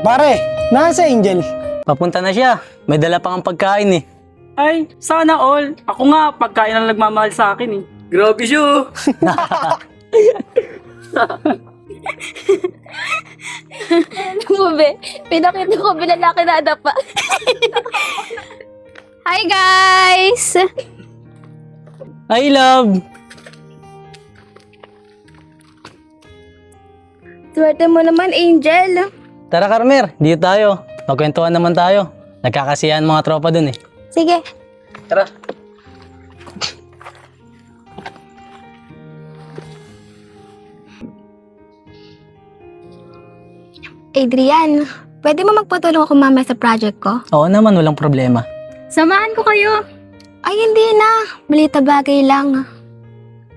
Pare, nasa Angel? Papunta na siya. May dala pang pagkain eh. Ay, sana all. Ako nga, pagkain ang nagmamahal sa akin eh. Grabe siya. Ano mo, be? Pinakita ko binalaki na adapa. Hi, guys! Ay, love. Swerte mo naman, Angel. Tara, Carmer. Dito tayo. Magkwentuhan naman tayo. Nagkakasiyahan mga tropa dun eh. Sige. Tara. Adrian, pwede mo magpatulong ako mamaya sa project ko? Oo naman, walang problema. Samahan ko kayo. Ay, hindi na. Malita bagay lang.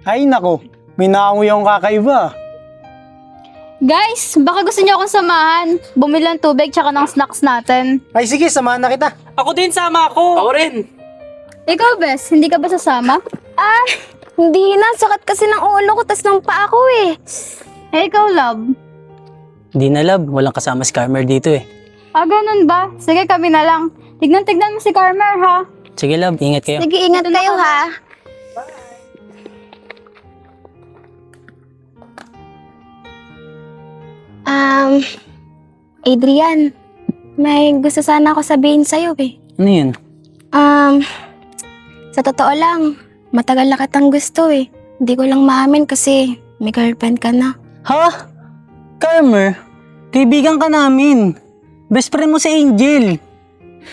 Ay nako, may nakanguy akong kakaiba. Guys, baka gusto niyo akong samahan. Bumili ng tubig tsaka ng snacks natin. Ay sige, samahan na kita. Ako din, sama ako. Ako rin. Ikaw, Bes, hindi ka ba sasama? Ah, hindi na. Sakit kasi ng ulo ko, tas ng paa ko eh. Eh, ikaw, love. Hindi na, love. Walang kasama si Carmer dito eh. Ah, ganun ba? Sige, kami na lang. Tignan mo si Carmer, ha? Sige, love. Ingat kayo. Sige, ingat Ito na kayo kami. ha. Adrian, may gusto sana ako sabihin sa'yo eh. Ano yun? Sa totoo lang, matagal na kitang gusto eh. Hindi ko lang maamin kasi may girlfriend ka na. Ha? Carmer? Kaibigan ka namin. Best friend mo si Angel.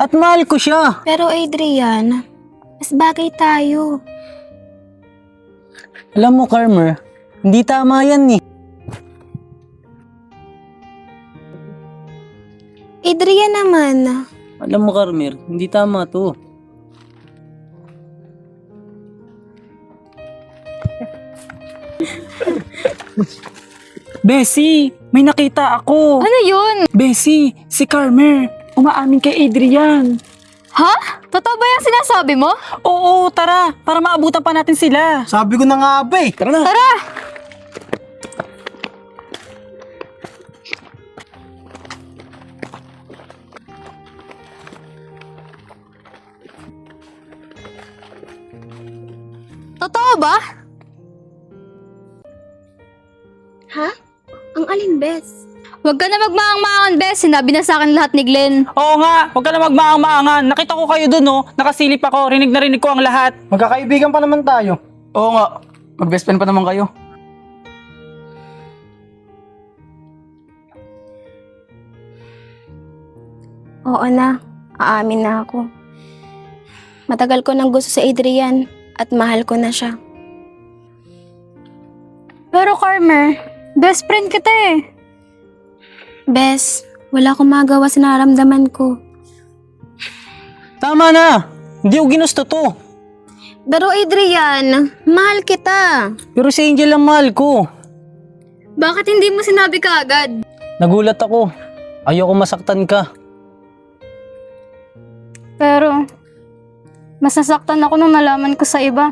At mahal ko siya. Pero Adrian, mas bagay tayo. Alam mo, Carmer, hindi tama yan eh. Adrian naman, Alam mo, Carmer, hindi tama to. Bessie, may nakita ako. Ano yun? Bessie, si Carmer. Umaamin kay Adrian. Ha? Totoo ba yung sinasabi mo? Oo, tara. Para maabutan pa natin sila. Sabi ko na nga ba eh. Tara na. Tara! Totoo ba? ha? Ang alin, Bes? Huwag ka na magmaang-maangan, Bes. Sinabi na sa akin lahat ni Glenn. Oo nga, huwag ka na magmaang-maangan. Nakita ko kayo dun, no? Nakasilip ako, rinig na rinig ko ang lahat. Magkakaibigan pa naman tayo. Oo nga, mag-best friend pa naman kayo. Oo na, aamin na ako. Matagal ko nang gusto si Adrian at mahal ko na siya. Pero Carmer, best friend kita eh. Bes, wala akong magawa sa nararamdaman ko. Tama na. Hindi ko ginusto to. Pero Adrian, mahal kita. Pero si Angel ang mahal ko. Bakit hindi mo sinabi kaagad? Nagulat ako. Ayoko masaktan ka. Pero, mas nasaktan ako nung nalaman ko sa iba.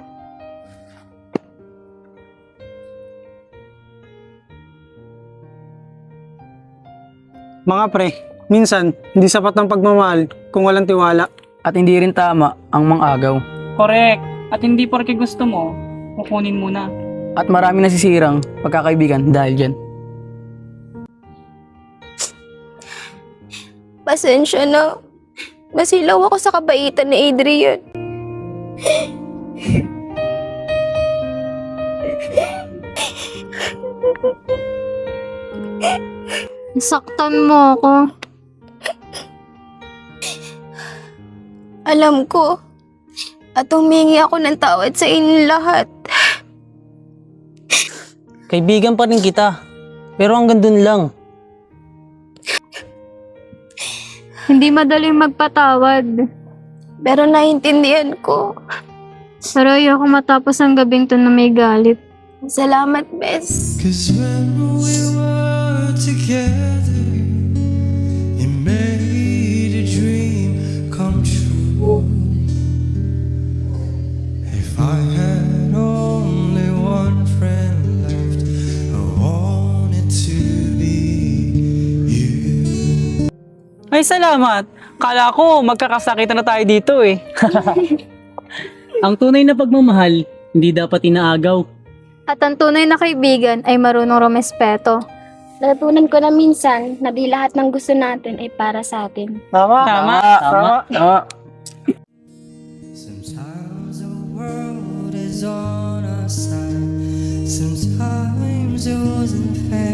Mga pre, minsan, hindi sapat ang pagmamahal kung walang tiwala. At hindi rin tama ang mang-agaw. Correct. At hindi porke gusto mo, kukunin mo na. At marami nasisirang pagkakaibigan dahil dyan. Pasensya na. Masilaw ako sa kabaitan ni Adrian. Nasaktan mo ako. Alam ko. At humingi ako ng tawad sa inyong lahat. Kaibigan pa rin kita. Pero hanggang dun lang. Hindi madaling magpatawad. Pero naiintindihan ko. Pero ayoko matapos ang gabing to na may galit. Salamat, Bes. 'Cause when we were together, it made a dream come true. If I had only one friend left, I wanted to be you. Ay, salamat. Kala ko magkakasakitan na tayo dito eh. Ang tunay na pagmamahal, hindi dapat inaagaw. At ang tunay na kaibigan ay marunong rumespeto. Natutunan ko na minsan na di lahat ng gusto natin ay para sa atin. Tama. Tama. Tama. Sometimes the world is on our side. Sometimes it wasn't fair.